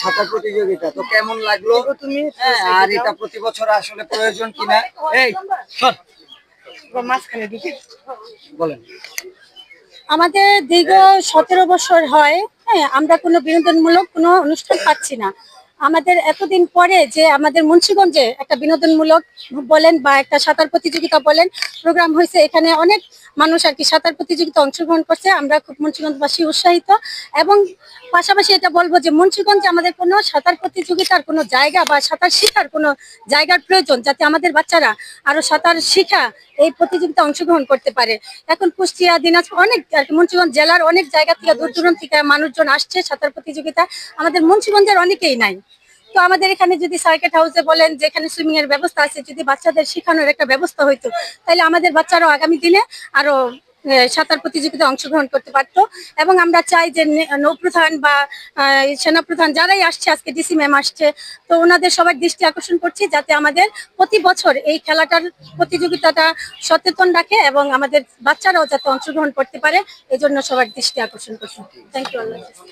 সাঁতার প্রতিযোগিতা, তো কেমন লাগলো? হ্যাঁ, আর এটা প্রতি বছর আসলে প্রয়োজন কিনা, এই সর মাঝখানে ঢুকে বলেন। আমাদের দীর্ঘ 17 বছর হয়, হ্যাঁ, আমরা কোনো বিনোদনমূলক কোনো অনুষ্ঠান পাচ্ছি না। আমাদের এতদিন পরে যে আমাদের মুন্সিগঞ্জে একটা বিনোদনমূলক বলেন বা একটা সাঁতার প্রতিযোগিতা বলেন প্রোগ্রাম হয়েছে, এখানে অনেক মানুষ আর কি সাঁতার প্রতিযোগিতা অংশগ্রহণ করছে। আমরা খুব মুন্সিগঞ্জবাসী উৎসাহিত, এবং পাশাপাশি এটা বলবো যে মুন্সিগঞ্জে আমাদের কোনো সাঁতার প্রতিযোগিতার কোনো জায়গা বা সাঁতার শেখার কোনো জায়গার প্রয়োজন, যাতে আমাদের বাচ্চারা আরো সাঁতার শিখা এই প্রতিযোগিতা অংশগ্রহণ করতে পারে। এখন কুষ্টিয়া, দিনাজপুর, অনেক মুন্সিগঞ্জ জেলার অনেক জায়গা থেকে দূর দূরান্ত থেকে মানুষজন আসছে সাঁতার প্রতিযোগিতা, আমাদের মুন্সিগঞ্জের অনেকেই নাই। তো আমাদের এখানে যদি সার্কিট হাউসে বলেন, যেখানে সুইমিং এর ব্যবস্থা আছে, যদি বাচ্চাদের শেখানোর একটা ব্যবস্থা হইতো, তাহলে আমাদের বাচ্চারাও আগামী দিনে আরো সাঁতার প্রতিযোগিতায় অংশগ্রহণ করতে পারতো। এবং আমরা চাই যে নৌপ্রধান বা সেনাপ্রধান যারাই আসছে, আজকে ডিসি ম্যাম আসছে, তো ওনাদের সবার দৃষ্টি আকর্ষণ করছি যাতে আমাদের প্রতি বছর এই খেলাটার প্রতিযোগিতাটা সচেতন রাখে এবং আমাদের বাচ্চারাও যাতে অংশগ্রহণ করতে পারে, এই জন্য সবার দৃষ্টি আকর্ষণ করছি। Thank you. আল্লাহ হাফেজ।